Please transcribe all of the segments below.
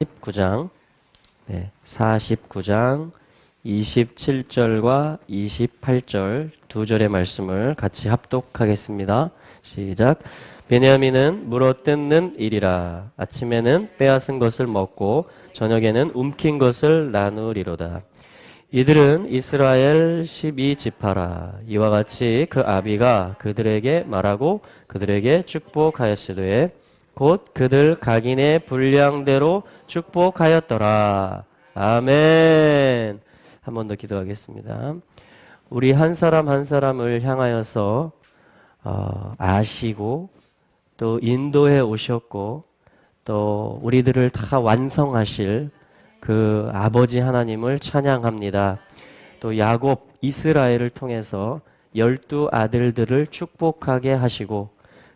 49장, 49장 27절과 28절 두 절의 말씀을 같이 합독하겠습니다. 시작. 베냐민은 물어뜯는 일이라. 아침에는 빼앗은 것을 먹고 저녁에는 움킨 것을 나누리로다. 이들은 이스라엘 12지파라. 이와 같이 그 아비가 그들에게 말하고 그들에게 축복하였으되 곧 그들 각인의 분량대로 축복하였더라. 아멘. 한 번 더 기도하겠습니다. 우리 한 사람 한 사람을 향하여서 아시고 또 인도해 오셨고 또 우리들을 다 완성하실 그 아버지 하나님을 찬양합니다. 또 야곱 이스라엘을 통해서 12 아들들을 축복하게 하시고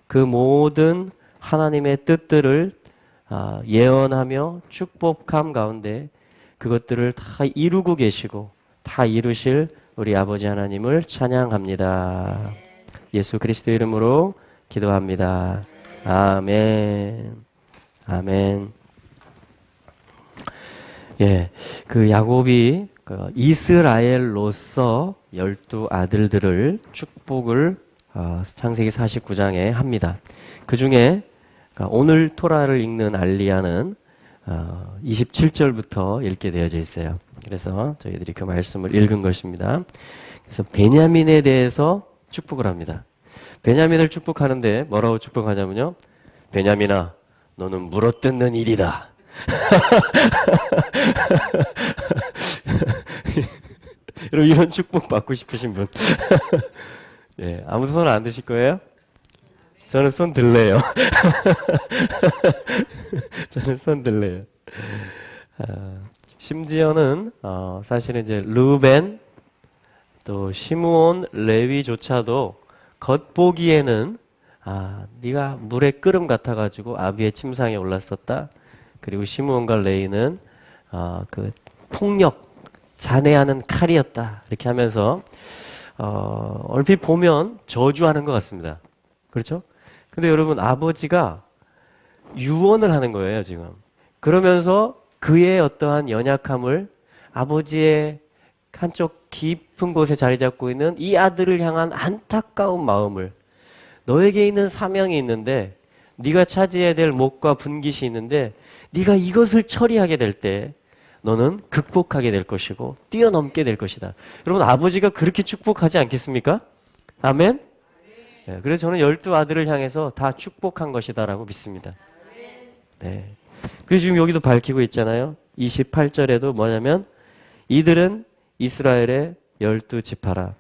그 모든 하나님의 뜻들을 예언하며 축복함 가운데 그것들을 다 이루고 계시고 다 이루실 우리 아버지 하나님을 찬양합니다. 예수 그리스도 이름으로 기도합니다. 아멘. 아멘. 예, 그 야곱이 이스라엘로서 12 아들들을 축복을 창세기 49장에 합니다. 그 중에 오늘 토라를 읽는 알리야는 27절부터 읽게 되어져 있어요. 그래서 저희들이 그 말씀을 읽은 것입니다. 그래서 베냐민에 대해서 축복을 합니다. 베냐민을 축복하는데 뭐라고 축복하냐면요. 베냐민아, 너는 물어뜯는 일이다. 여러분 이런 축복 받고 싶으신 분? 네, 아무도 손 안 드실 거예요? 저는 손 들래요. 저는 손 들래요. 심지어는 사실은 이제 르벤 또 시므온 레위조차도 겉보기에는 네가 물의 끓음 같아가지고 아비의 침상에 올랐었다. 그리고 시므온과 레위는 그 폭력 잔해하는 칼이었다. 이렇게 하면서 얼핏 보면 저주하는 것 같습니다. 그렇죠? 근데 여러분 아버지가 유언을 하는 거예요 지금. 그러면서 그의 어떠한 연약함을 아버지의 한쪽 깊은 곳에 자리 잡고 있는 이 아들을 향한 안타까운 마음을 너에게 있는 사명이 있는데 네가 차지해야 될 몫과 분깃이 있는데 네가 이것을 처리하게 될 때 너는 극복하게 될 것이고 뛰어넘게 될 것이다. 여러분 아버지가 그렇게 축복하지 않겠습니까? 아멘? 네, 그래서 저는 12 아들을 향해서 다 축복한 것이다라고 믿습니다. 네. 그래서 지금 여기도 밝히고 있잖아요. 28절에도 뭐냐면 이들은 이스라엘의 12지파라.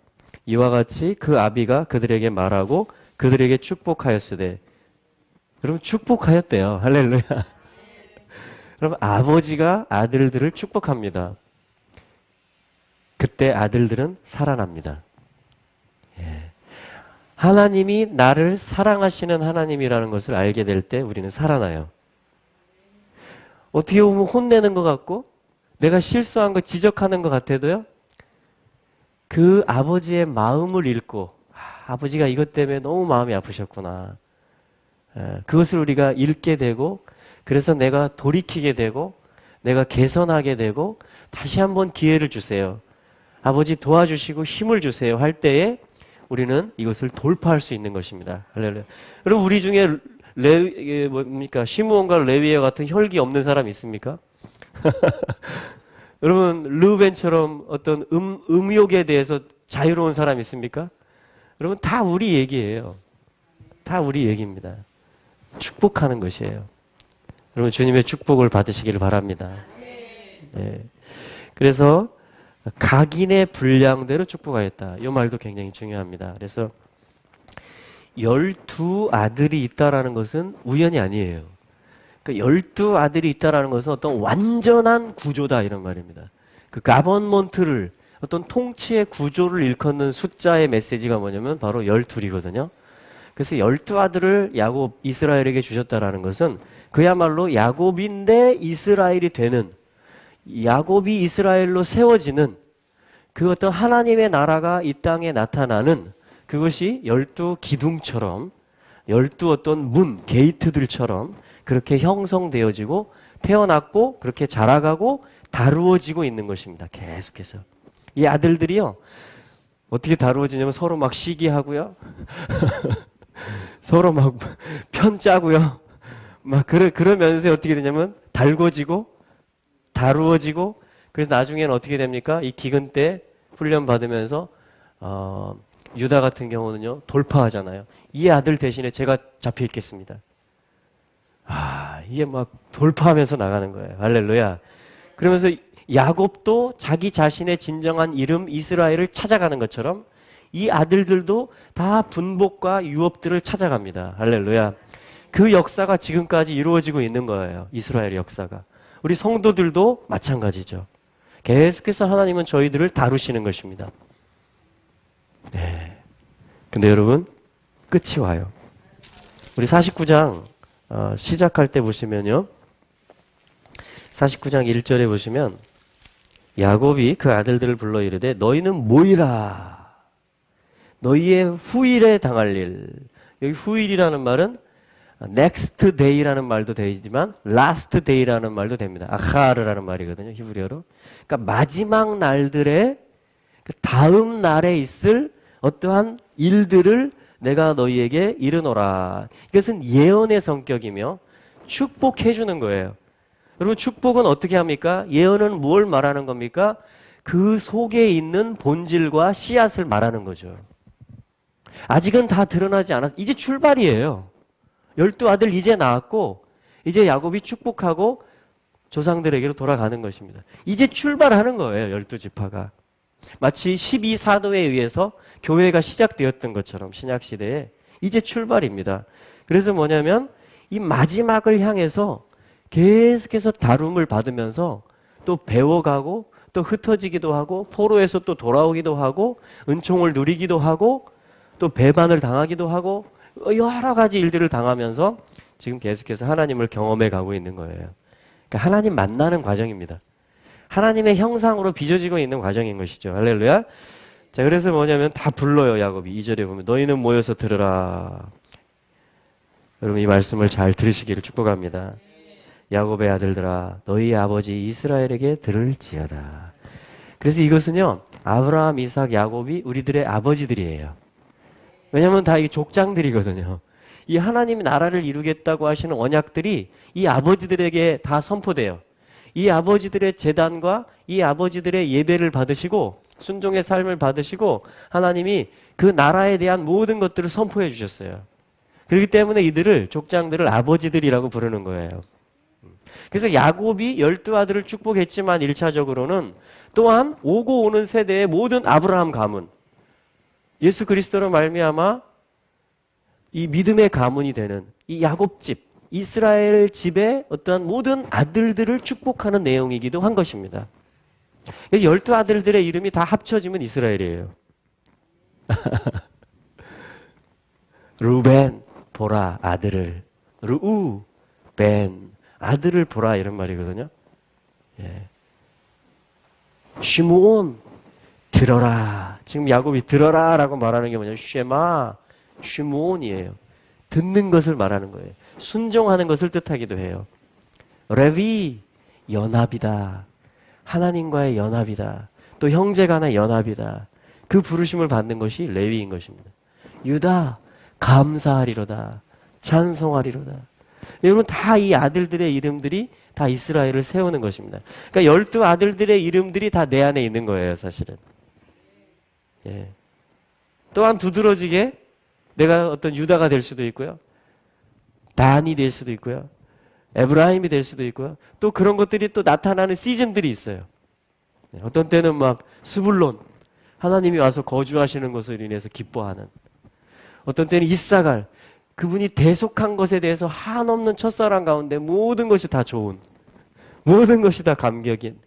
이와 같이 그 아비가 그들에게 말하고 그들에게 축복하였으되. 여러분 축복하였대요. 할렐루야. 여러분 아버지가 아들들을 축복합니다. 그때 아들들은 살아납니다. 예. 하나님이 나를 사랑하시는 하나님이라는 것을 알게 될 때 우리는 살아나요. 어떻게 보면 혼내는 것 같고 내가 실수한 거 지적하는 것 같아도요. 그 아버지의 마음을 읽고 아버지가 이것 때문에 너무 마음이 아프셨구나. 그것을 우리가 읽게 되고 그래서 내가 돌이키게 되고 내가 개선하게 되고 다시 한번 기회를 주세요. 아버지 도와주시고 힘을 주세요 할 때에 우리는 이것을 돌파할 수 있는 것입니다. 할렐루야. 여러분 우리 중에 시므온과 레위와 같은 혈기 없는 사람 있습니까? 여러분 르벤처럼 어떤 음욕에 대해서 자유로운 사람 있습니까? 여러분 다 우리 얘기예요. 다 우리 얘기입니다. 축복하는 것이에요. 여러분 주님의 축복을 받으시기를 바랍니다. 네. 그래서 각인의 분량대로 축복하였다. 이 말도 굉장히 중요합니다. 그래서 12 아들이 있다라는 것은 우연이 아니에요. 그러니까 12 아들이 있다라는 것은 어떤 완전한 구조다 이런 말입니다. 그 가버먼트를 어떤 통치의 구조를 일컫는 숫자의 메시지가 뭐냐면 바로 12이거든요. 그래서 12 아들을 야곱 이스라엘에게 주셨다라는 것은 그야말로 야곱인데 이스라엘이 되는 야곱이 이스라엘로 세워지는 그 어떤 하나님의 나라가 이 땅에 나타나는 그것이 12 기둥처럼 12 어떤 문, 게이트들처럼 그렇게 형성되어지고 태어났고 그렇게 자라가고 다루어지고 있는 것입니다. 계속해서. 이 아들들이요. 어떻게 다루어지냐면 서로 막 시기하고요. 서로 막 편짜고요. 막 그러면서 어떻게 되냐면 달궈지고 다루어지고 그래서 나중에는 어떻게 됩니까? 이 기근 때 훈련 받으면서 유다 같은 경우는요. 돌파하잖아요. 이 아들 대신에 제가 잡혀 있겠습니다. 이게 막 돌파하면서 나가는 거예요. 할렐루야. 그러면서 야곱도 자기 자신의 진정한 이름 이스라엘을 찾아가는 것처럼 이 아들들도 다 분복과 유업들을 찾아갑니다. 할렐루야. 그 역사가 지금까지 이루어지고 있는 거예요. 이스라엘의 역사가. 우리 성도들도 마찬가지죠. 계속해서 하나님은 저희들을 다루시는 것입니다. 네. 근데 여러분, 끝이 와요. 우리 49장 시작할 때 보시면요. 49장 1절에 보시면 야곱이 그 아들들을 불러 이르되 너희는 모이라. 너희의 후일에 당할 일. 여기 후일이라는 말은 next day라는 말도 되지만 last day라는 말도 됩니다. 아하르라는 말이거든요. 히브리어로. 그러니까 마지막 날들의 다음 날에 있을 어떠한 일들을 내가 너희에게 이르노라. 이것은 예언의 성격이며 축복해 주는 거예요. 여러분 축복은 어떻게 합니까? 예언은 뭘 말하는 겁니까? 그 속에 있는 본질과 씨앗을 말하는 거죠. 아직은 다 드러나지 않았어. 이제 출발이에요. 12아들 이제 낳았고 이제 야곱이 축복하고 조상들에게로 돌아가는 것입니다. 이제 출발하는 거예요. 12지파가. 마치 12사도에 의해서 교회가 시작되었던 것처럼 신약시대에 이제 출발입니다. 그래서 뭐냐면 이 마지막을 향해서 계속해서 다룸을 받으면서 또 배워가고 또 흩어지기도 하고 포로에서 또 돌아오기도 하고 은총을 누리기도 하고 또 배반을 당하기도 하고 여러 가지 일들을 당하면서 지금 계속해서 하나님을 경험해 가고 있는 거예요. 그러니까 하나님 만나는 과정입니다. 하나님의 형상으로 빚어지고 있는 과정인 것이죠. 할렐루야. 자, 그래서 뭐냐면 다 불러요, 야곱이. 2절에 보면 너희는 모여서 들으라. 여러분 이 말씀을 잘 들으시기를 축복합니다. 야곱의 아들들아 너희 아버지 이스라엘에게 들을지어다. 그래서 이것은요. 아브라함, 이삭, 야곱이 우리들의 아버지들이에요. 왜냐하면 다 이게 족장들이거든요. 이 하나님이 나라를 이루겠다고 하시는 언약들이 이 아버지들에게 다 선포돼요. 이 아버지들의 제단과 이 아버지들의 예배를 받으시고 순종의 삶을 받으시고 하나님이 그 나라에 대한 모든 것들을 선포해 주셨어요. 그렇기 때문에 이들을 족장들을 아버지들이라고 부르는 거예요. 그래서 야곱이 12아들을 축복했지만 1차적으로는 또한 오고 오는 세대의 모든 아브라함 가문 예수 그리스도로 말미암아 이 믿음의 가문이 되는 이 야곱집 이스라엘 집의 어떠한 모든 아들들을 축복하는 내용이기도 한 것입니다. 그래서 12아들들의 이름이 다 합쳐지면 이스라엘이에요. 루벤 보라 아들을 르우 벤 아들을 보라 이런 말이거든요. 예. 시므온 들어라. 지금 야곱이 들어라라고 말하는 게 뭐냐면 쉐마 시므온이에요. 듣는 것을 말하는 거예요. 순종하는 것을 뜻하기도 해요. 레위 연합이다. 하나님과의 연합이다. 또 형제간의 연합이다. 그 부르심을 받는 것이 레위인 것입니다. 유다 감사하리로다. 찬송하리로다. 여러분 다 이 아들들의 이름들이 다 이스라엘을 세우는 것입니다. 그러니까 12아들들의 이름들이 다 내 안에 있는 거예요, 사실은. 예. 또한 두드러지게 내가 어떤 유다가 될 수도 있고요. 단이 될 수도 있고요. 에브라임이 될 수도 있고요. 또 그런 것들이 또 나타나는 시즌들이 있어요. 예. 어떤 때는 막 스불론 하나님이 와서 거주하시는 것으로 인해서 기뻐하는 어떤 때는 이사갈 그분이 대속한 것에 대해서 한없는 첫사랑 가운데 모든 것이 다 좋은 모든 것이 다 감격인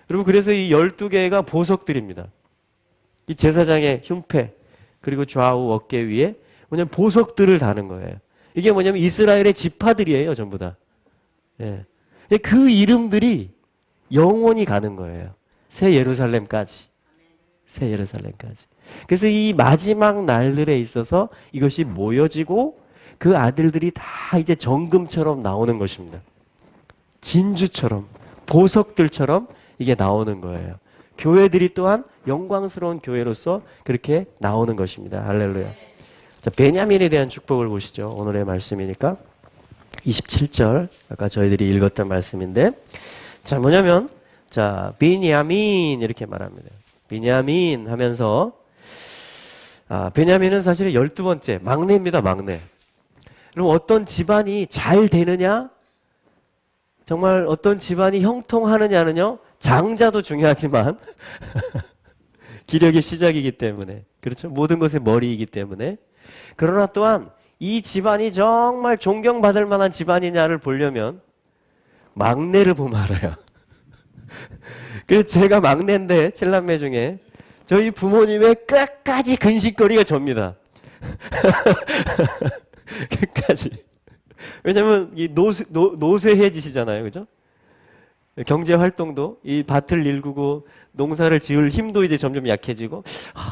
여러분 그래서 이 12개가 보석들입니다. 이 제사장의 흉패 그리고 좌우 어깨 위에 뭐냐면 보석들을 다는 거예요. 이게 뭐냐면 이스라엘의 지파들이에요. 전부 다. 예. 그 이름들이 영원히 가는 거예요. 새 예루살렘까지. 새 예루살렘까지. 그래서 이 마지막 날들에 있어서 이것이 모여지고 그 아들들이 다 이제 정금처럼 나오는 것입니다. 진주처럼 보석들처럼 이게 나오는 거예요. 교회들이 또한 영광스러운 교회로서 그렇게 나오는 것입니다. 할렐루야. 자, 베냐민에 대한 축복을 보시죠. 오늘의 말씀이니까 27절 아까 저희들이 읽었던 말씀인데, 자, 뭐냐면 자, 베냐민 이렇게 말합니다. 베냐민 하면서 베냐민은 사실 12번째 막내입니다. 막내. 그럼 어떤 집안이 잘 되느냐, 정말 어떤 집안이 형통하느냐는요, 장자도 중요하지만 기력의 시작이기 때문에, 그렇죠? 모든 것의 머리이기 때문에. 그러나 또한 이 집안이 정말 존경받을 만한 집안이냐를 보려면 막내를 보면 알아요. 그래서 제가 막내인데 7남매 중에 저희 부모님의 끝까지 근심거리가 접니다. 끝까지. 왜냐면 이 노쇠해지시잖아요. 그죠? 경제 활동도 이 밭을 일구고 농사를 지을 힘도 이제 점점 약해지고,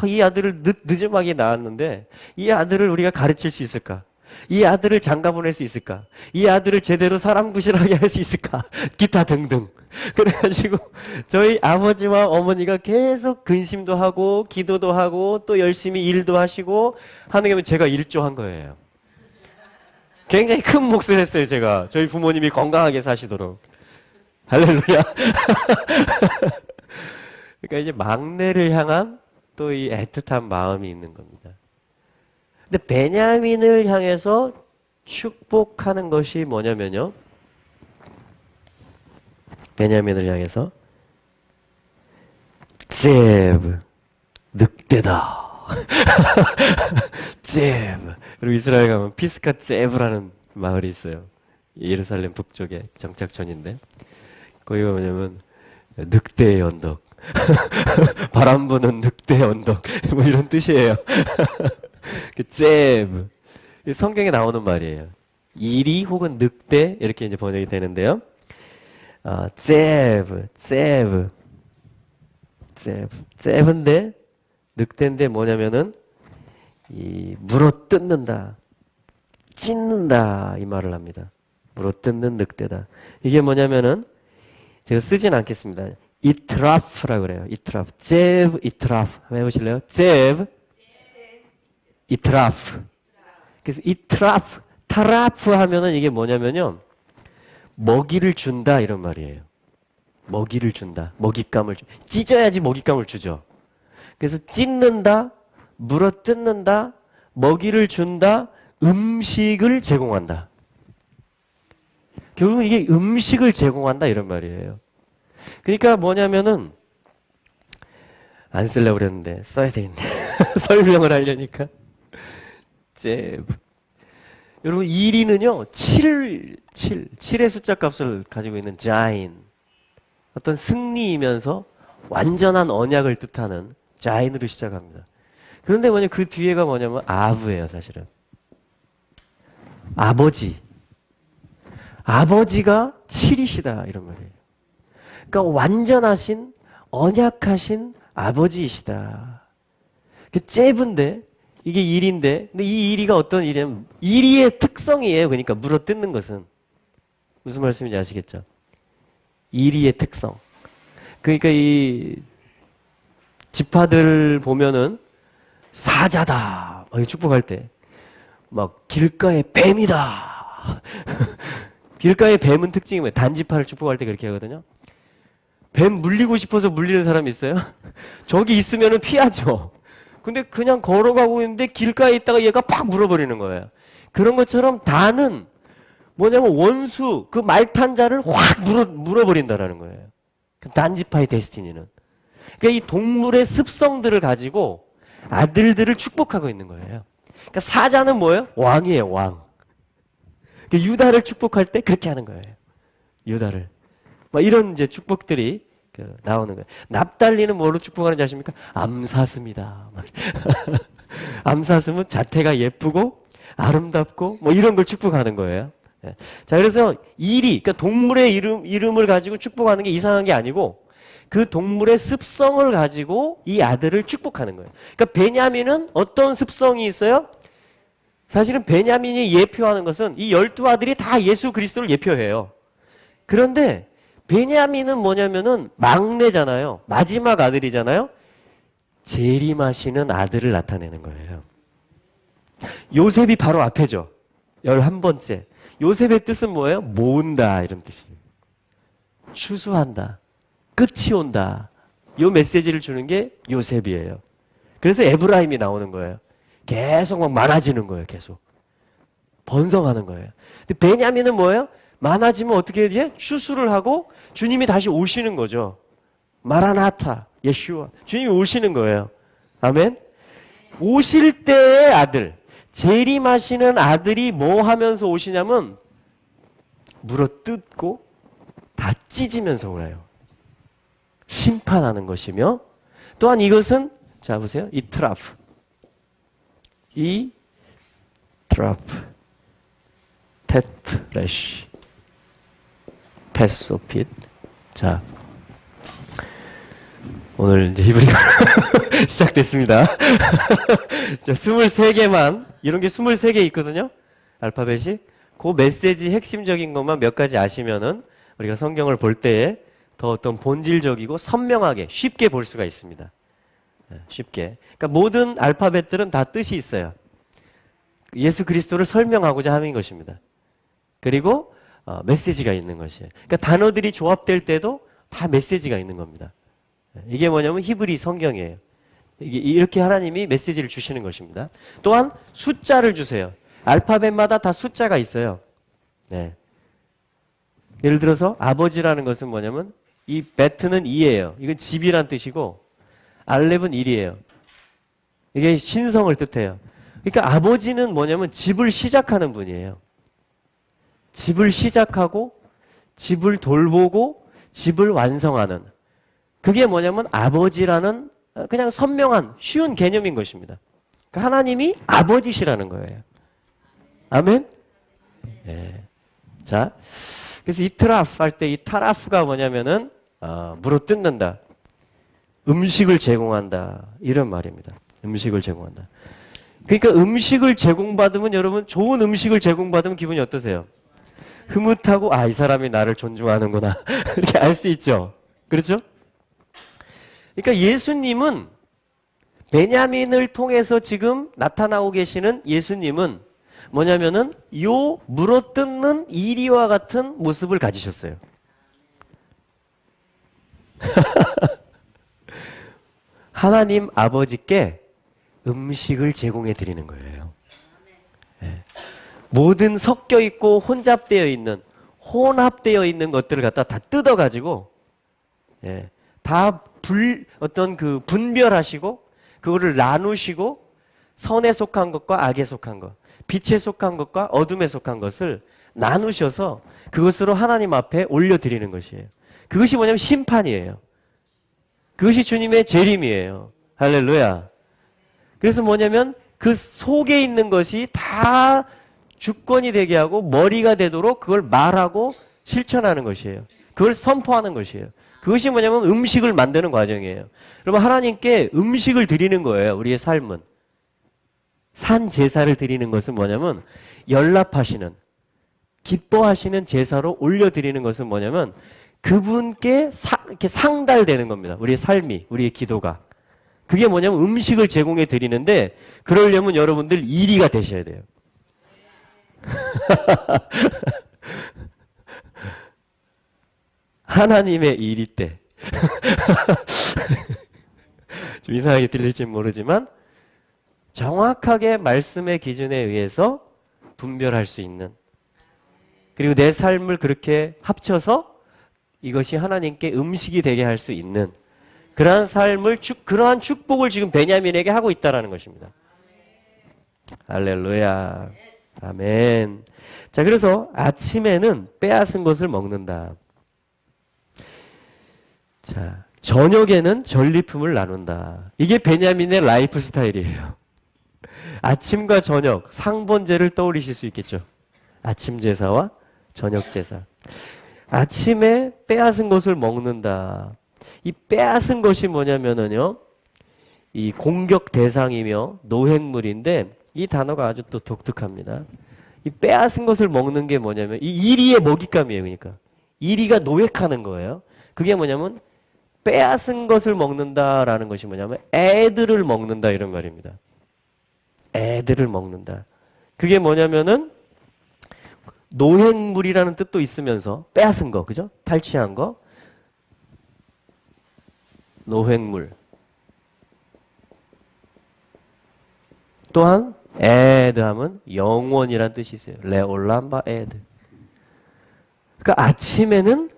이 아들을 늦음하게 낳았는데 이 아들을 우리가 가르칠 수 있을까? 이 아들을 장가 보낼 수 있을까? 이 아들을 제대로 사람 구실하게 할 수 있을까? 기타 등등. 그래가지고 저희 아버지와 어머니가 계속 근심도 하고 기도도 하고 또 열심히 일도 하시고 하는 게 제가 일조한 거예요. 굉장히 큰 몫을 했어요. 제가 저희 부모님이 건강하게 사시도록. 할렐루야. 그러니까 이제 막내를 향한 또 이 애틋한 마음이 있는 겁니다. 근데 베냐민을 향해서 축복하는 것이 뭐냐면요, 베냐민을 향해서 제브, 늑대다. 제브. 그리고 이스라엘 가면 피스가 제브라는 마을이 있어요. 예루살렘 북쪽에 정착촌인데, 거기가 뭐냐면 늑대의 언덕. 바람 부는 늑대의 언덕. 뭐 이런 뜻이에요. 그 제브. 성경에 나오는 말이에요. 이리 혹은 늑대 이렇게 이제 번역이 되는데요. 제브, 제브, 제브, 제브인데 늑대인데 뭐냐면은 이 물어뜯는다, 찢는다 이 말을 합니다. 물어뜯는 늑대다. 이게 뭐냐면은 제가 쓰진 않겠습니다. 이트라프라고 그래요. 이트라프, 제브, 이트라프 한번 해보실래요? 제브, 이트라프. 그래서 이트라프, 타라프 하면은 이게 뭐냐면요, 먹이를 준다 이런 말이에요. 먹이를 준다. 먹잇감을 찢어야지 먹잇감을 주죠. 그래서 찢는다, 물어뜯는다, 먹이를 준다, 음식을 제공한다. 결국은 이게 음식을 제공한다 이런 말이에요. 그러니까 뭐냐면은 안 쓰려고 그랬는데 써야 되겠네. 설명을 하려니까. 제브. 여러분, 이리는요, 7의 숫자 값을 가지고 있는 자인. 어떤 승리이면서 완전한 언약을 뜻하는 자인으로 시작합니다. 그런데 그 뒤에가 뭐냐면 아브예요, 사실은. 아버지. 아버지가 7이시다, 이런 말이에요. 그러니까 완전하신, 언약하신 아버지이시다. 그 제브인데, 이게 일인데, 근데 이 일이가 어떤 일이냐면, 일이의 특성이에요. 그러니까 물어뜯는 것은. 무슨 말씀인지 아시겠죠? 일이의 특성. 그러니까 이 지파들 보면은 사자다. 막 축복할 때. 막 길가의 뱀이다. 길가의 뱀은 특징이 뭐예요? 단지파를 축복할 때 그렇게 하거든요. 뱀 물리고 싶어서 물리는 사람이 있어요? 저기 있으면은 피하죠. 근데 그냥 걸어가고 있는데 길가에 있다가 얘가 팍 물어버리는 거예요. 그런 것처럼 다는 뭐냐면 원수, 그 말탄자를 확 물어버린다라는 거예요. 그 단지파의 데스티니는. 그러니까 이 동물의 습성들을 가지고 아들들을 축복하고 있는 거예요. 그러니까 사자는 뭐예요? 왕이에요, 왕. 그러니까 유다를 축복할 때 그렇게 하는 거예요. 유다를. 막 이런 이제 축복들이 나오는 거예요. 납달리는 뭐로 축복하는지 아십니까? 암사슴이다. 암사슴은 자태가 예쁘고 아름답고 뭐 이런 걸 축복하는 거예요. 예. 자, 그래서 그러니까 동물의 이름을 가지고 축복하는 게 이상한 게 아니고 그 동물의 습성을 가지고 이 아들을 축복하는 거예요. 그러니까 베냐민은 어떤 습성이 있어요? 사실은 베냐민이 예표하는 것은 이 12 아들이 다 예수 그리스도를 예표해요. 그런데 베냐민은 뭐냐면은 막내잖아요. 마지막 아들이잖아요. 재림하시는 아들을 나타내는 거예요. 요셉이 바로 앞에죠. 11번째. 요셉의 뜻은 뭐예요? 모은다 이런 뜻이에요. 추수한다. 끝이 온다. 이 메시지를 주는 게 요셉이에요. 그래서 에브라임이 나오는 거예요. 계속 막 많아지는 거예요. 계속. 번성하는 거예요. 근데 베냐민은 뭐예요? 많아지면 어떻게 되지? 추수를 하고 주님이 다시 오시는 거죠. 마라나타, 예슈아. 주님이 오시는 거예요. 아멘? 오실 때의 아들, 재림하시는 아들이 뭐 하면서 오시냐면 물어뜯고 다 찢으면서 오래요. 심판하는 것이며 또한 이것은 자 보세요. 이 트라프. 테트레시 패소핏. 자 오늘 이제 히브리가 시작됐습니다. 자, 23개만 이런 게 23개 있거든요. 알파벳이. 그 메시지 핵심적인 것만 몇 가지 아시면은 우리가 성경을 볼 때에 더 어떤 본질적이고 선명하게 쉽게 볼 수가 있습니다. 쉽게. 그러니까 모든 알파벳들은 다 뜻이 있어요. 예수 그리스도를 설명하고자 하는 것입니다. 그리고 메시지가 있는 것이에요. 그러니까 단어들이 조합될 때도 다 메시지가 있는 겁니다. 이게 뭐냐면 히브리 성경이에요. 이렇게 하나님이 메시지를 주시는 것입니다. 또한 숫자를 주세요. 알파벳마다 다 숫자가 있어요. 네. 예를 들어서 아버지라는 것은 뭐냐면 이 베트는 2예요. 이건 집이란 뜻이고 알렙은 1이에요. 이게 신성을 뜻해요. 그러니까 아버지는 뭐냐면 집을 시작하는 분이에요. 집을 시작하고 집을 돌보고 집을 완성하는 그게 뭐냐면 아버지라는 그냥 선명한 쉬운 개념인 것입니다. 그러니까 하나님이 아버지시라는 거예요. 아멘? 네. 자, 그래서 이 트라프 할 때 이 타라프가 뭐냐면은 물어뜯는다. 음식을 제공한다. 이런 말입니다. 음식을 제공한다. 그러니까 음식을 제공받으면 여러분 좋은 음식을 제공받으면 기분이 어떠세요? 흐뭇하고 이 사람이 나를 존중하는구나. 이렇게 알 수 있죠. 그렇죠? 그러니까 예수님은 베냐민을 통해서 지금 나타나고 계시는 예수님은 뭐냐면은 요 물어뜯는 이리와 같은 모습을 가지셨어요. 하나님 아버지께 음식을 제공해 드리는 거예요. 네. 모든 섞여 있고 혼잡되어 있는 혼합되어 있는 것들을 갖다 다 뜯어 가지고 예, 다 어떤 그 분별하시고 그거를 나누시고 선에 속한 것과 악에 속한 것, 빛에 속한 것과 어둠에 속한 것을 나누셔서 그것으로 하나님 앞에 올려드리는 것이에요. 그것이 뭐냐면 심판이에요. 그것이 주님의 재림이에요. 할렐루야. 그래서 뭐냐면 그 속에 있는 것이 다 주권이 되게 하고 머리가 되도록 그걸 말하고 실천하는 것이에요. 그걸 선포하는 것이에요. 그것이 뭐냐면 음식을 만드는 과정이에요. 여러분 하나님께 음식을 드리는 거예요. 우리의 삶은. 산 제사를 드리는 것은 뭐냐면 연락하시는 기뻐하시는 제사로 올려드리는 것은 뭐냐면 그분께 이렇게 상달되는 겁니다. 우리의 삶이, 우리의 기도가. 그게 뭐냐면 음식을 제공해 드리는데 그러려면 여러분들 일이가 되셔야 돼요. 하나님의 일이 때. 좀 이상하게 들릴지 모르지만 정확하게 말씀의 기준에 의해서 분별할 수 있는 그리고 내 삶을 그렇게 합쳐서 이것이 하나님께 음식이 되게 할 수 있는 그러한 삶을 그러한 축복을 지금 베냐민에게 하고 있다라는 것입니다. 할렐루야. 아멘. 자, 그래서 아침에는 빼앗은 것을 먹는다. 자, 저녁에는 전리품을 나눈다. 이게 베냐민의 라이프 스타일이에요. 아침과 저녁, 상번제를 떠올리실 수 있겠죠. 아침 제사와 저녁 제사. 아침에 빼앗은 것을 먹는다. 이 빼앗은 것이 뭐냐면은요, 이 공격 대상이며 노획물인데 이 단어가 아주 또 독특합니다. 이 빼앗은 것을 먹는 게 뭐냐면 이 이리의 먹잇감이에요. 그러니까 이리가 노획하는 거예요. 그게 뭐냐면 빼앗은 것을 먹는다라는 것이 뭐냐면 애들을 먹는다 이런 말입니다. 애들을 먹는다. 그게 뭐냐면은 노획물이라는 뜻도 있으면서 빼앗은 거, 그죠? 탈취한 거. 노획물. 또한 에드 하면 영원이라는 뜻이 있어요. 레올람바 에드. 그러니까 아침에는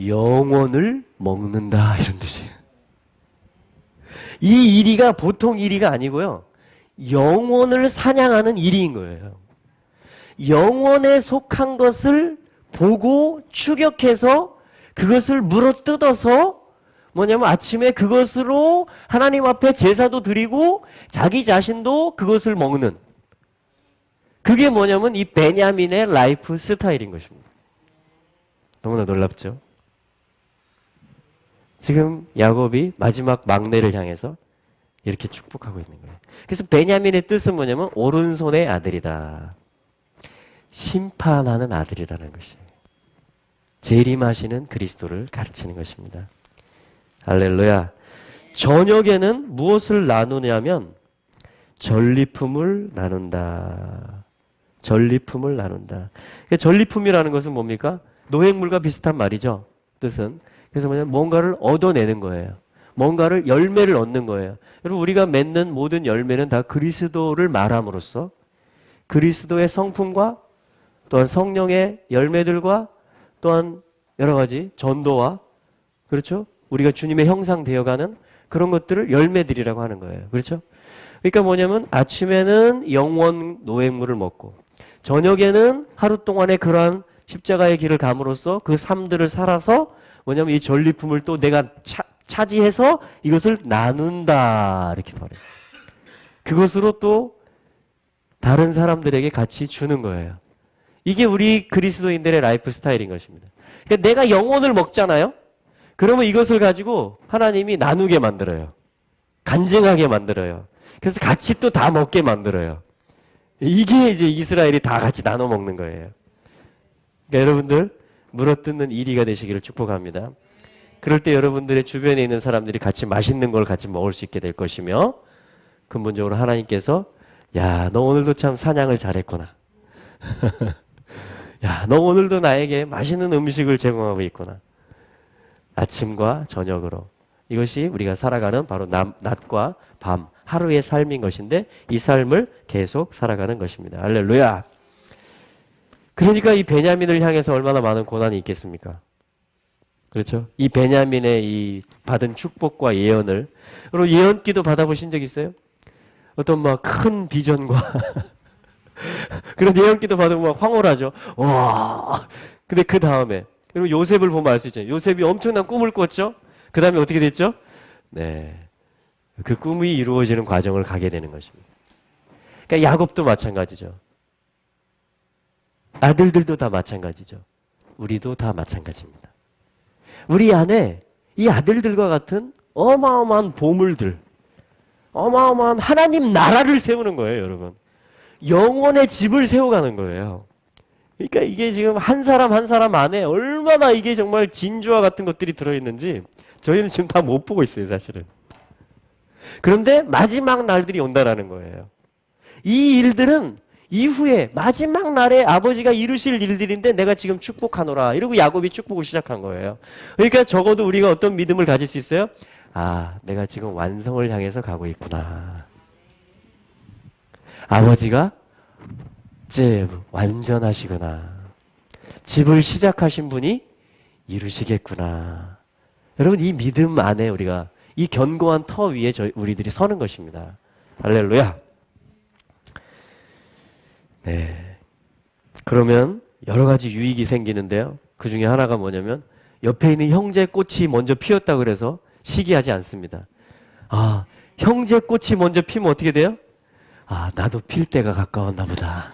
영원을 먹는다 이런 뜻이에요. 이 이리가 보통 이리가 아니고요. 영원을 사냥하는 이리인 거예요. 영원에 속한 것을 보고 추격해서 그것을 물어뜯어서 뭐냐면 아침에 그것으로 하나님 앞에 제사도 드리고 자기 자신도 그것을 먹는, 그게 뭐냐면 이 베냐민의 라이프 스타일인 것입니다. 너무나 놀랍죠? 지금 야곱이 마지막 막내를 향해서 이렇게 축복하고 있는 거예요. 그래서 베냐민의 뜻은 뭐냐면 오른손의 아들이다. 심판하는 아들이라는 것이에요. 재림하시는 그리스도를 가르치는 것입니다. 할렐루야. 저녁에는 무엇을 나누냐면 전리품을 나눈다. 전리품을 나눈다. 전리품이라는 것은 뭡니까? 노획물과 비슷한 말이죠. 뜻은. 그래서 뭐냐면 뭔가를 얻어내는 거예요. 뭔가를 열매를 얻는 거예요. 여러분 우리가 맺는 모든 열매는 다 그리스도를 말함으로써 그리스도의 성품과 또한 성령의 열매들과 또한 여러 가지 전도와 그렇죠? 우리가 주님의 형상 되어가는 그런 것들을 열매들이라고 하는 거예요. 그렇죠? 그러니까 뭐냐면 아침에는 영원 노획물을 먹고 저녁에는 하루 동안의 그러한 십자가의 길을 감으로써 그 삶들을 살아서 뭐냐면 이 전리품을 또 내가 차지해서 이것을 나눈다 이렇게 말해요. 그것으로 또 다른 사람들에게 같이 주는 거예요. 이게 우리 그리스도인들의 라이프 스타일인 것입니다. 그러니까 내가 영혼을 먹잖아요. 그러면 이것을 가지고 하나님이 나누게 만들어요. 간증하게 만들어요. 그래서 같이 또 다 먹게 만들어요. 이게 이제 이스라엘이 다 같이 나눠 먹는 거예요. 그러니까 여러분들 물어뜯는 이리가 되시기를 축복합니다. 그럴 때 여러분들의 주변에 있는 사람들이 같이 맛있는 걸 같이 먹을 수 있게 될 것이며 근본적으로 하나님께서 야, 너 오늘도 참 사냥을 잘했구나. 야, 너 오늘도 나에게 맛있는 음식을 제공하고 있구나. 아침과 저녁으로. 이것이 우리가 살아가는 바로 낮과 밤, 하루의 삶인 것인데 이 삶을 계속 살아가는 것입니다. 할렐루야. 그러니까 이 베냐민을 향해서 얼마나 많은 고난이 있겠습니까? 그렇죠? 이 베냐민의 이 받은 축복과 예언을, 여러분 예언기도 받아보신 적 있어요? 어떤 막 큰 비전과 그런 예언기도 받으면 막 황홀하죠. 와. 근데 그 다음에 여러분 요셉을 보면 알 수 있잖아요. 요셉이 엄청난 꿈을 꿨죠? 그 다음에 어떻게 됐죠? 네. 그 꿈이 이루어지는 과정을 가게 되는 것입니다. 그러니까 야곱도 마찬가지죠. 아들들도 다 마찬가지죠. 우리도 다 마찬가지입니다. 우리 안에 이 아들들과 같은 어마어마한 보물들, 어마어마한 하나님 나라를 세우는 거예요, 여러분. 영혼의 집을 세워가는 거예요. 그러니까 이게 지금 한 사람 한 사람 안에 얼마나 이게 정말 진주와 같은 것들이 들어있는지 저희는 지금 다 못 보고 있어요, 사실은. 그런데 마지막 날들이 온다라는 거예요. 이 일들은 이후에 마지막 날에 아버지가 이루실 일들인데 내가 지금 축복하노라. 이러고 야곱이 축복을 시작한 거예요. 그러니까 적어도 우리가 어떤 믿음을 가질 수 있어요? 아, 내가 지금 완성을 향해서 가고 있구나. 아버지가 완전하시구나. 집을 시작하신 분이 이루시겠구나. 여러분 이 믿음 안에 우리가 이 견고한 터 위에 우리들이 서는 것입니다. 할렐루야. 네. 그러면 여러 가지 유익이 생기는데요. 그 중에 하나가 뭐냐면 옆에 있는 형제 꽃이 먼저 피었다 그래서 시기하지 않습니다. 아, 형제 꽃이 먼저 피면 어떻게 돼요? 아, 나도 필 때가 가까웠나 보다.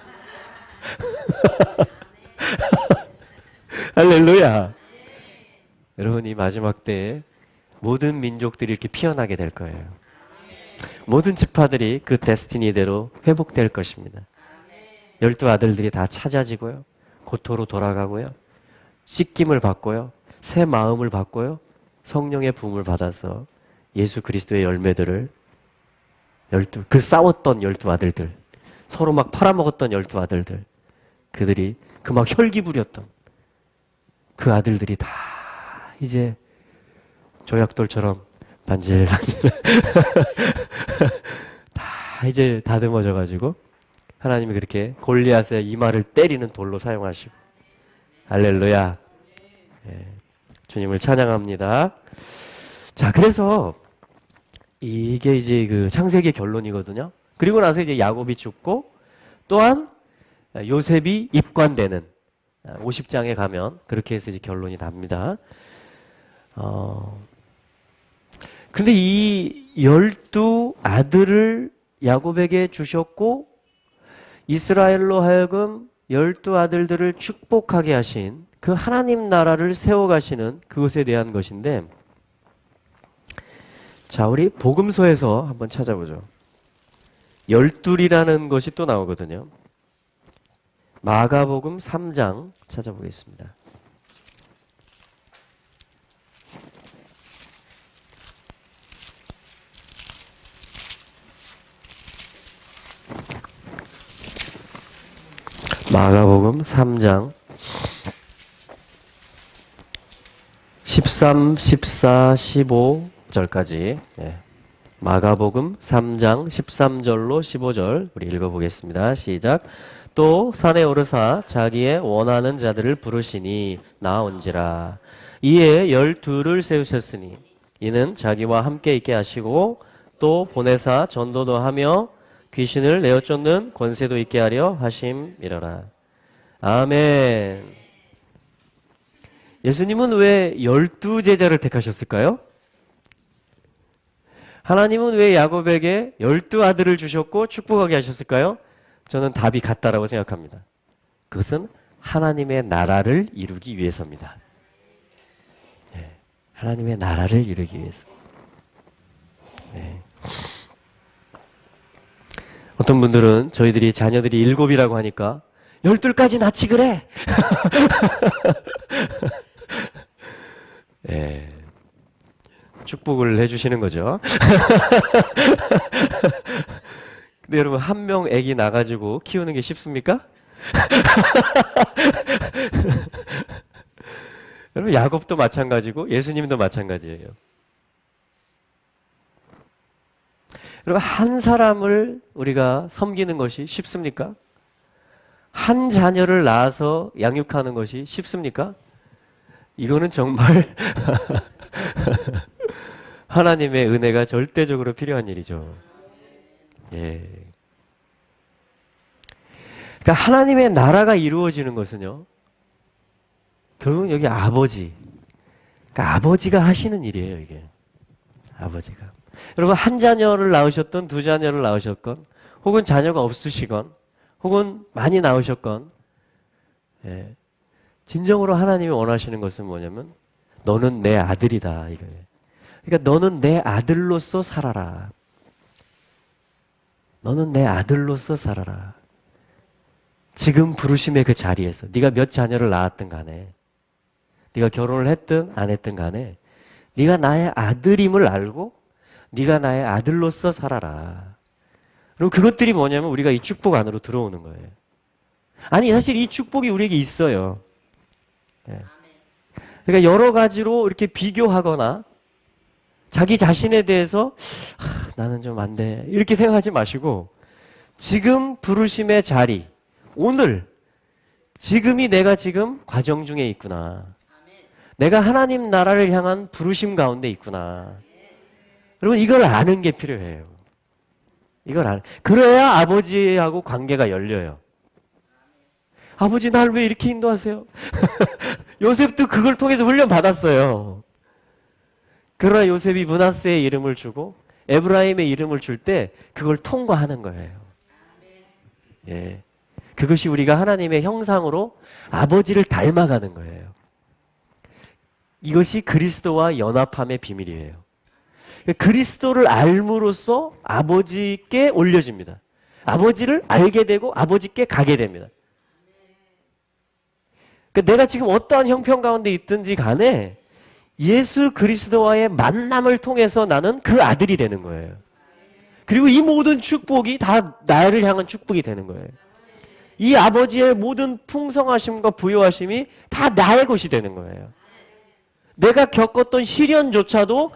할렐루야. 여러분 이 마지막 때에 모든 민족들이 이렇게 피어나게 될 거예요. 모든 지파들이 그 데스티니대로 회복될 것입니다. 12 아들들이 다 찾아지고요. 고토로 돌아가고요. 씻김을 받고요. 새 마음을 받고요. 성령의 부음을 받아서 예수 그리스도의 열매들을 그 싸웠던 12아들들, 서로 막 팔아먹었던 12아들들, 그들이 그 막 혈기 부렸던 그 아들들이 다 이제 조약돌처럼 반질반질 다 이제 다듬어져 가지고 하나님이 그렇게 골리앗의 이마를 때리는 돌로 사용하시고, 할렐루야. 예, 주님을 찬양합니다. 자, 그래서 이게 이제 그 창세기 결론이거든요. 그리고 나서 이제 야곱이 죽고 또한 요셉이 입관되는 50장에 가면 그렇게 해서 이제 결론이 납니다. 근데 이 12아들을 야곱에게 주셨고 이스라엘로 하여금 12아들들을 축복하게 하신 그 하나님 나라를 세워가시는 그것에 대한 것인데, 자, 우리 복음서에서 한번 찾아보죠. 12이라는 것이 또 나오거든요. 마가복음 3장 찾아보겠습니다. 마가복음 3장 13, 14, 15절까지. 네. 마가복음 3장 13절로 15절 우리 읽어보겠습니다. 시작. 또 산에 오르사 자기의 원하는 자들을 부르시니 나온지라. 이에 12를 세우셨으니 이는 자기와 함께 있게 하시고 또 보내사 전도도 하며 귀신을 내어 쫓는 권세도 있게 하려 하심이러라. 아멘. 예수님은 왜 12제자를 택하셨을까요? 하나님은 왜 야곱에게 12아들을 주셨고 축복하게 하셨을까요? 저는 답이 같다라고 생각합니다. 그것은 하나님의 나라를 이루기 위해서입니다. 네, 하나님의 나라를 이루기 위해서. 네. 어떤 분들은 저희들이 자녀들이 7이라고 하니까 12까지 낳지 그래. 네. 축복을 해주시는 거죠. 근데 여러분, 한 명 애기 낳아가지고 키우는 게 쉽습니까? 여러분, 야곱도 마찬가지고 예수님도 마찬가지예요. 여러분, 한 사람을 우리가 섬기는 것이 쉽습니까? 한 자녀를 낳아서 양육하는 것이 쉽습니까? 이거는 정말 하나님의 은혜가 절대적으로 필요한 일이죠. 예. 그러니까 하나님의 나라가 이루어지는 것은요, 결국 여기 아버지, 그러니까 아버지가 하시는 일이에요, 이게. 아버지가. 여러분, 한 자녀를 낳으셨건, 두 자녀를 낳으셨건, 혹은 자녀가 없으시건, 혹은 많이 낳으셨건, 예. 진정으로 하나님이 원하시는 것은 뭐냐면, 너는 내 아들이다, 이거예요. 그러니까 너는 내 아들로서 살아라. 너는 내 아들로서 살아라. 지금 부르심의 그 자리에서 네가 몇 자녀를 낳았든 간에, 네가 결혼을 했든 안 했든 간에 네가 나의 아들임을 알고 네가 나의 아들로서 살아라. 그럼 그것들이 뭐냐면 우리가 이 축복 안으로 들어오는 거예요. 아니, 사실 이 축복이 우리에게 있어요. 그러니까 여러 가지로 이렇게 비교하거나 자기 자신에 대해서 나는 좀 안 돼, 이렇게 생각하지 마시고, 지금 부르심의 자리, 오늘 지금이 내가 지금 과정 중에 있구나. 내가 하나님 나라를 향한 부르심 가운데 있구나. 여러분, 이걸 아는 게 필요해요. 그래야 아버지하고 관계가 열려요. 아버지, 날 왜 이렇게 인도하세요? 요셉도 그걸 통해서 훈련 받았어요. 그러나 요셉이 므낫세의 이름을 주고 에브라임의 이름을 줄 때 그걸 통과하는 거예요. 예. 그것이 우리가 하나님의 형상으로 아버지를 닮아가는 거예요. 이것이 그리스도와 연합함의 비밀이에요. 그리스도를 알므로써 아버지께 올려집니다. 아버지를 알게 되고 아버지께 가게 됩니다. 그러니까 내가 지금 어떠한 형편 가운데 있든지 간에 예수 그리스도와의 만남을 통해서 나는 그 아들이 되는 거예요. 그리고 이 모든 축복이 다 나를 향한 축복이 되는 거예요. 이 아버지의 모든 풍성하심과 부요하심이 다 나의 것이 되는 거예요. 내가 겪었던 시련조차도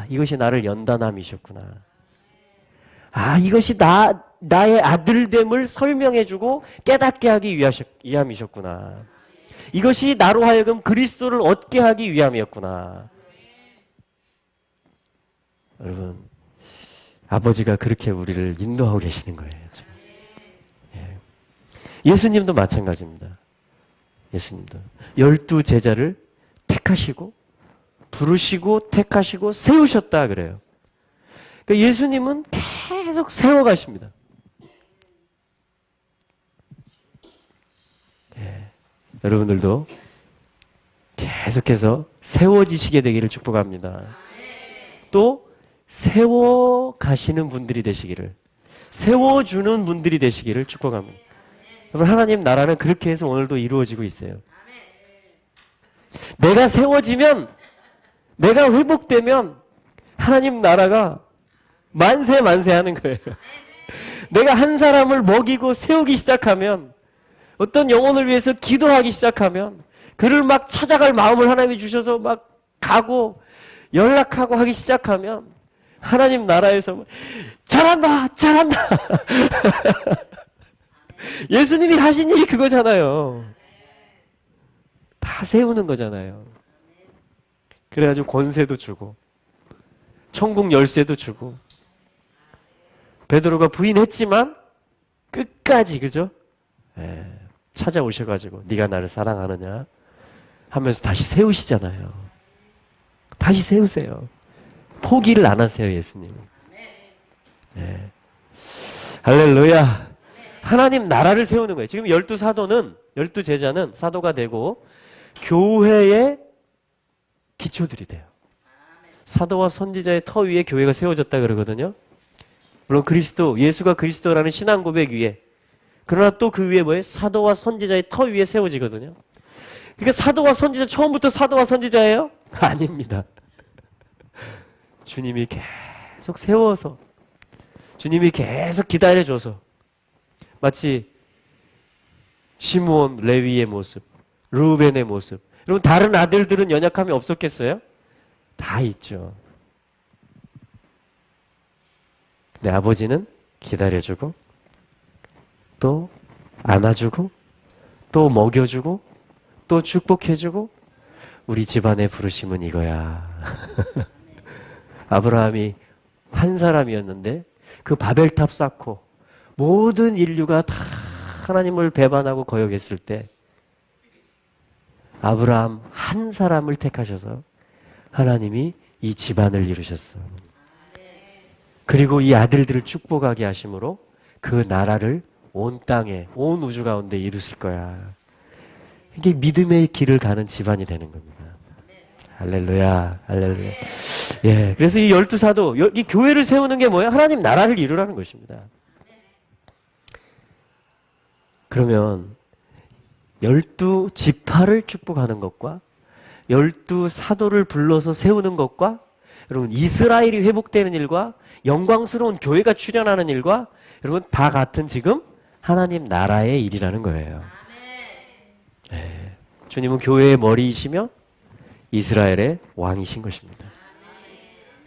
이것이 나를 연단함이셨구나. 이것이 나의 아들됨을 설명해주고 깨닫게 하기 위함이셨구나. 이것이 나로 하여금 그리스도를 얻게 하기 위함이었구나. 여러분, 아버지가 그렇게 우리를 인도하고 계시는 거예요. 지금. 예수님도 마찬가지입니다. 예수님도 12 제자를 택하시고 부르시고 택하시고 세우셨다 그래요. 그러니까 예수님은 계속 세워가십니다. 여러분들도 계속해서 세워지시게 되기를 축복합니다. 또 세워가시는 분들이 되시기를, 세워주는 분들이 되시기를 축복합니다. 여러분, 하나님 나라는 그렇게 해서 오늘도 이루어지고 있어요. 내가 세워지면, 내가 회복되면 하나님 나라가 만세 만세 하는 거예요. 내가 한 사람을 먹이고 세우기 시작하면, 어떤 영혼을 위해서 기도하기 시작하면, 그를 막 찾아갈 마음을 하나님이 주셔서 막 가고 연락하고 하기 시작하면 하나님 나라에서 잘한다 잘한다 예수님이 하신 일이 그거잖아요. 다 세우는 거잖아요. 그래가지고 권세도 주고 천국 열쇠도 주고, 베드로가 부인했지만 끝까지, 그죠? 찾아오셔가지고 네가 나를 사랑하느냐 하면서 다시 세우시잖아요. 다시 세우세요. 포기를 안 하세요, 예수님. 할렐루야. 하나님 나라를 세우는 거예요. 지금 12사도는, 12제자는 사도가 되고 교회의 기초들이 돼요. 사도와 선지자의 터 위에 교회가 세워졌다 그러거든요. 물론 그리스도, 예수가 그리스도라는 신앙 고백 위에, 그러나 또 그 위에 뭐예요? 사도와 선지자의 터 위에 세워지거든요. 그러니까 사도와 선지자, 처음부터 사도와 선지자예요? 아닙니다. 주님이 계속 세워서, 주님이 계속 기다려줘서, 마치 시므온, 레위의 모습, 루벤의 모습. 여러분, 다른 아들들은 연약함이 없었겠어요? 다 있죠. 근데 아버지는 기다려주고, 또 안아주고, 또 먹여주고, 또 축복해주고, 우리 집안의 부르심은 이거야. 아브라함이 한 사람이었는데 그 바벨탑 쌓고 모든 인류가 다 하나님을 배반하고 거역했을 때 아브라함 한 사람을 택하셔서 하나님이 이 집안을 이루셨어. 그리고 이 아들들을 축복하게 하심으로 그 나라를 온 땅에, 온 우주 가운데 이루실 거야. 이게 믿음의 길을 가는 집안이 되는 겁니다. 할렐루야, 할렐루야. 그래서 이 12사도, 이 교회를 세우는 게 뭐예요? 하나님 나라를 이루라는 것입니다. 그러면 12지파를 축복하는 것과 12사도를 불러서 세우는 것과, 여러분, 이스라엘이 회복되는 일과 영광스러운 교회가 출현하는 일과, 여러분, 다 같은 지금 하나님 나라의 일이라는 거예요. 주님은 교회의 머리이시며 이스라엘의 왕이신 것입니다.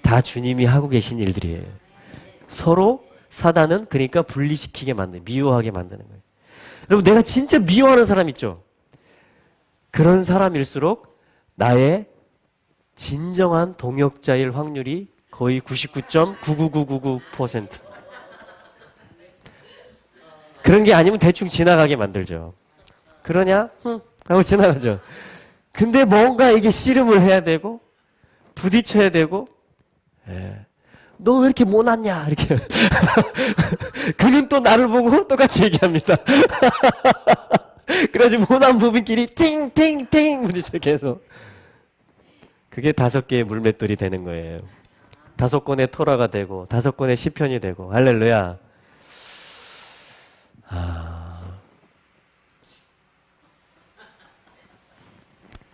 다 주님이 하고 계신 일들이에요. 서로 사단은 그러니까 분리시키게 만드는, 미워하게 만드는 거예요. 여러분, 내가 진짜 미워하는 사람 있죠? 그런 사람일수록 나의 진정한 동역자일 확률이 거의 99.99999%. 그런 게 아니면 대충 지나가게 만들죠. 그러냐? 하고 지나가죠. 근데 뭔가 이게 씨름을 해야 되고 부딪혀야 되고, 너 왜 이렇게 못났냐 이렇게. 그는 또 나를 보고 똑같이 얘기합니다. 그래가지고 못난 부부끼리 팅팅팅 부딪혀 계속. 그게 5개의 물맷돌이 되는 거예요. 5권의 토라가 되고 5권의 시편이 되고. 할렐루야.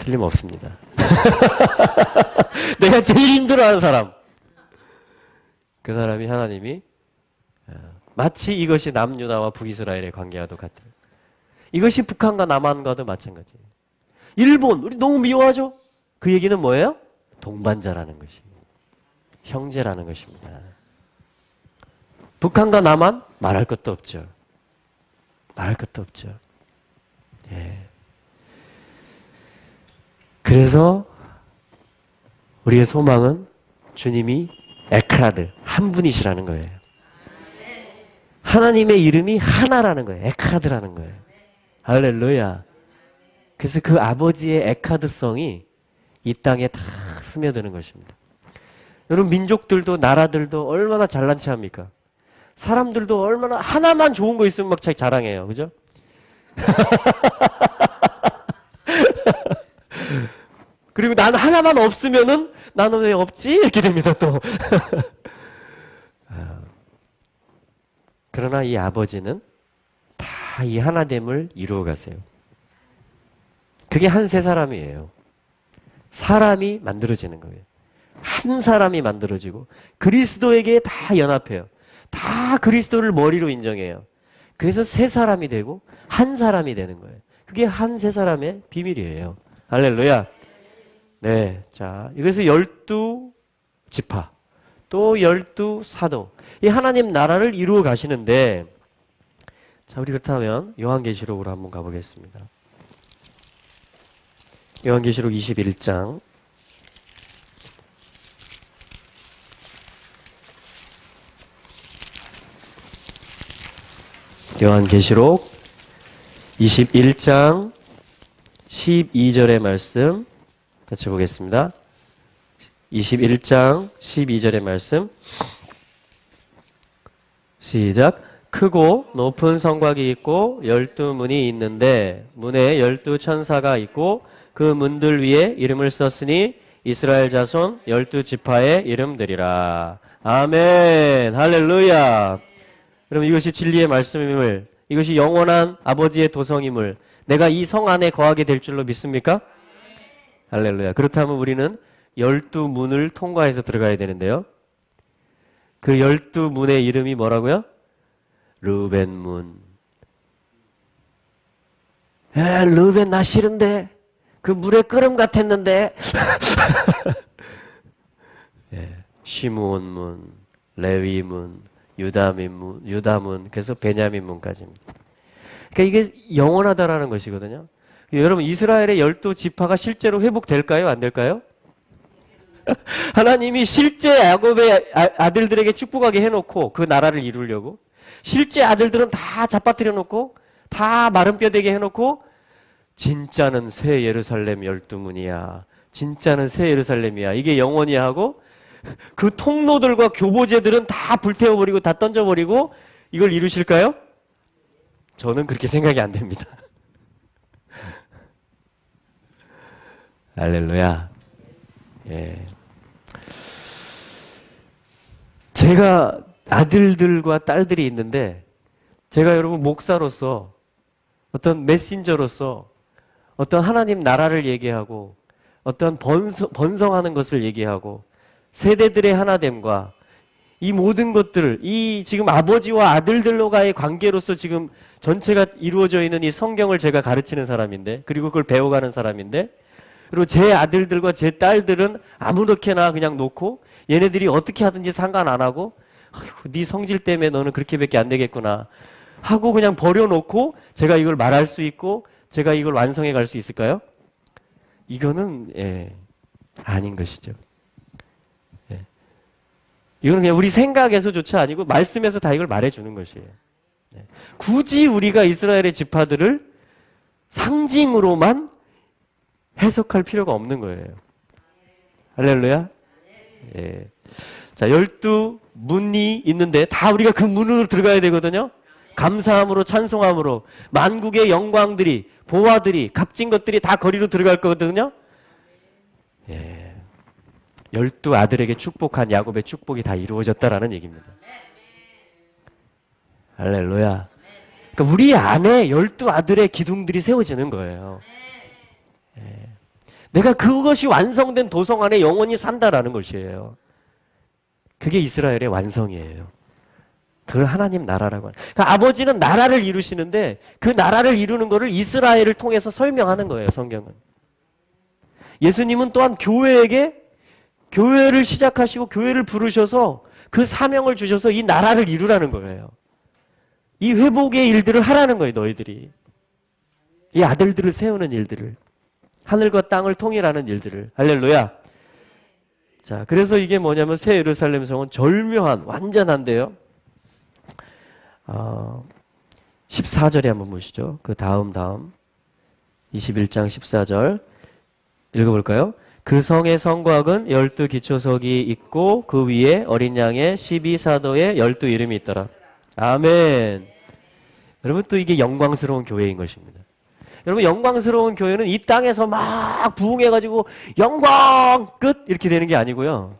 틀림없습니다. 내가 제일 힘들어하는 사람. 그 사람이 하나님이 마치 이것이 남유다와 북이스라엘의 관계와도 같아요. 이것이 북한과 남한과도 마찬가지예요. 일본, 우리 너무 미워하죠? 그 얘기는 뭐예요? 동반자라는 것이. 형제라는 것입니다. 북한과 남한? 말할 것도 없죠. 말할 것도 없죠. 예. 그래서 우리의 소망은 주님이 에크라드, 한 분이시라는 거예요. 하나님의 이름이 하나라는 거예요. 에크라드라는 거예요. 할렐루야. 그래서 그 아버지의 에카드성이 이 땅에 다 스며드는 것입니다. 여러분, 민족들도 나라들도 얼마나 잘난 체 합니까? 사람들도 얼마나 하나만 좋은 거 있으면 막 자기 자랑해요. 그죠? 그리고 난 하나만 없으면은 나는 왜 없지? 이렇게 됩니다, 또. 그러나 이 아버지는 다 이 하나됨을 이루어 가세요. 그게 한 세 사람이에요. 사람이 만들어지는 거예요. 한 사람이 만들어지고 그리스도에게 다 연합해요. 다 그리스도를 머리로 인정해요. 그래서 세 사람이 되고 한 사람이 되는 거예요. 그게 한 세 사람의 비밀이에요. 할렐루야. 네. 자, 그래서 12지파, 또 12사도. 이 하나님 나라를 이루어 가시는데, 자, 우리 그렇다면 요한계시록으로 한번 가보겠습니다. 요한계시록 21장. 요한계시록 21장 12절의 말씀 같이 보겠습니다. 21장 12절의 말씀 시작. 크고 높은 성곽이 있고 12문이 있는데 문에 12천사가 있고 그 문들 위에 이름을 썼으니 이스라엘 자손 12지파의 이름들이라. 아멘. 할렐루야. 여러분, 이것이 진리의 말씀임을, 이것이 영원한 아버지의 도성임을 내가 이 성 안에 거하게 될 줄로 믿습니까? 할렐루야. 그렇다면 우리는 12문을 통과해서 들어가야 되는데요. 그 12문의 이름이 뭐라고요? 르벤문. 르벤 나 싫은데. 그 물에 끓음 같았는데. 예, 시므온문, 레위문, 유다문, 그래서 베냐민문까지입니다. 그러니까 이게 영원하다라는 것이거든요. 여러분, 이스라엘의 12지파가 실제로 회복될까요? 안 될까요? 하나님이 실제 야곱의 아들들에게 축복하게 해놓고 그 나라를 이루려고, 실제 아들들은 다 잡아뜨려 놓고 다 마른 뼈 되게 해놓고 진짜는 새 예루살렘 12문이야. 진짜는 새 예루살렘이야. 이게 영원이야 하고 그 통로들과 교보제들은 다 불태워버리고 다 던져버리고 이걸 이루실까요? 저는 그렇게 생각이 안 됩니다. 할렐루야. 예. 제가 아들들과 딸들이 있는데 제가 여러분 목사로서 어떤 메신저로서 어떤 하나님 나라를 얘기하고 어떤 번성하는 것을 얘기하고 세대들의 하나됨과 이 모든 것들을 이 지금 아버지와 아들들과의 관계로서 지금 전체가 이루어져 있는 이 성경을 제가 가르치는 사람인데, 그리고 그걸 배워가는 사람인데, 그리고 제 아들들과 제 딸들은 아무렇게나 그냥 놓고 얘네들이 어떻게 하든지 상관 안 하고 아이고, 네 성질 때문에 너는 그렇게밖에 안 되겠구나 하고 그냥 버려놓고 제가 이걸 말할 수 있고 제가 이걸 완성해 갈 수 있을까요? 이거는 아닌 것이죠. 이거는 그냥 우리 생각에서조차 아니고 말씀에서 다 이걸 말해주는 것이에요. 굳이 우리가 이스라엘의 지파들을 상징으로만 해석할 필요가 없는 거예요. 할렐루야. 예. 자, 12문이 있는데 다 우리가 그 문으로 들어가야 되거든요. 감사함으로 찬송함으로 만국의 영광들이, 보화들이, 값진 것들이 다 거리로 들어갈 거거든요. 예. 12아들에게 축복한 야곱의 축복이 다 이루어졌다라는 얘기입니다. 할렐루야. 그러니까 우리 안에 12아들의 기둥들이 세워지는 거예요. 예. 내가 그것이 완성된 도성 안에 영원히 산다라는 것이에요. 그게 이스라엘의 완성이에요. 그걸 하나님 나라라고 하는. 그러니까 아버지는 나라를 이루시는데 그 나라를 이루는 것을 이스라엘을 통해서 설명하는 거예요, 성경은. 예수님은 또한 교회에게 교회를 시작하시고 교회를 부르셔서 그 사명을 주셔서 이 나라를 이루라는 거예요. 이 회복의 일들을 하라는 거예요, 너희들이. 이 아들들을 세우는 일들을. 하늘과 땅을 통일하는 일들을. 할렐루야. 자, 그래서 이게 뭐냐면 새 예루살렘 성은 절묘한, 완전한데요. 14절에 한번 보시죠. 그 다음 21장 14절 읽어볼까요? 그 성의 성곽은 12 기초석이 있고 그 위에 어린 양의 12사도의 12 이름이 있더라. 아멘. 여러분, 또 이게 영광스러운 교회인 것입니다. 여러분, 영광스러운 교회는 이 땅에서 막 부흥해가지고 영광 끝 이렇게 되는 게 아니고요.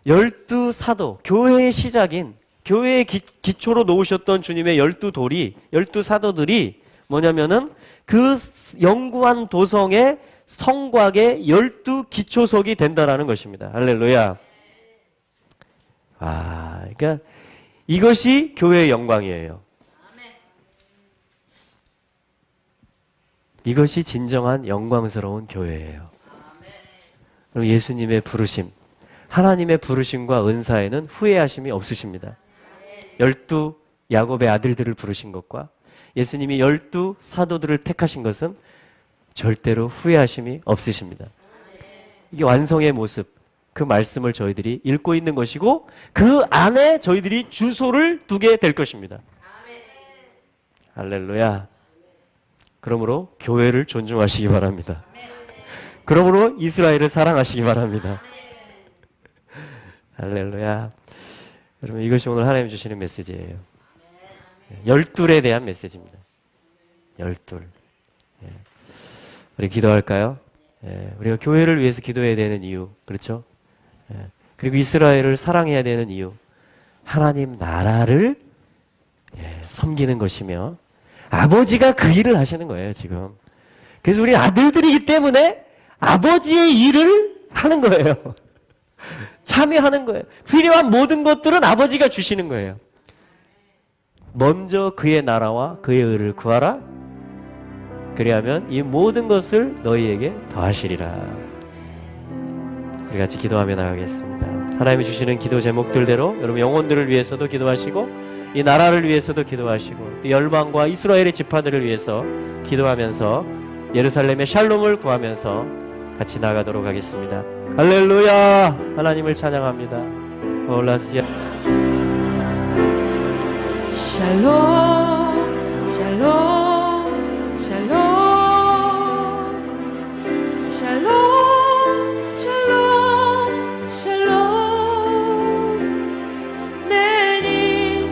12사도, 교회의 시작인, 교회의 기초로 놓으셨던 주님의 12돌이, 12사도들이 뭐냐면은 그 영구한 도성의 성곽의 12 기초석이 된다라는 것입니다. 할렐루야. 그러니까 이것이 교회의 영광이에요. 이것이 진정한 영광스러운 교회예요. 그럼 예수님의 부르심, 하나님의 부르심과 은사에는 후회하심이 없으십니다. 12 야곱의 아들들을 부르신 것과 예수님이 12 사도들을 택하신 것은 절대로 후회하심이 없으십니다. 이게 완성의 모습, 그 말씀을 저희들이 읽고 있는 것이고 그 안에 저희들이 주소를 두게 될 것입니다. 할렐루야. 그러므로 교회를 존중하시기 바랍니다. 그러므로 이스라엘을 사랑하시기 바랍니다. 할렐루야. 여러분, 이것이 오늘 하나님 주시는 메시지예요. 열둘에 대한 메시지입니다. 열둘. 우리 기도할까요? 우리가 교회를 위해서 기도해야 되는 이유, 그렇죠? 그리고 이스라엘을 사랑해야 되는 이유, 하나님 나라를 섬기는 것이며 아버지가 그 일을 하시는 거예요, 지금. 그래서 우리 아들들이기 때문에 아버지의 일을 하는 거예요. 참여하는 거예요. 필요한 모든 것들은 아버지가 주시는 거예요. 먼저 그의 나라와 그의 의를 구하라. 그리하면 이 모든 것을 너희에게 더하시리라. 우리 같이 기도하며 나가겠습니다. 하나님이 주시는 기도 제목들대로 여러분 영혼들을 위해서도 기도하시고 이 나라를 위해서도 기도하시고 또 열방과 이스라엘의 지파들을 위해서 기도하면서 예루살렘의 샬롬을 구하면서 같이 나가도록 하겠습니다. 할렐루야. 하나님을 찬양합니다. 올라스야. 샬롬 샬롬 샬롬 샬롬 샬롬 샬롬 내니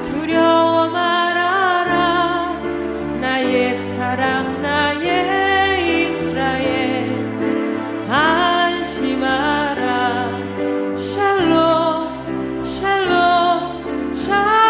두려워 말아라 나의 사랑 나의 이스라엘 안심하라 샬롬 샬롬 샬롬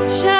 샤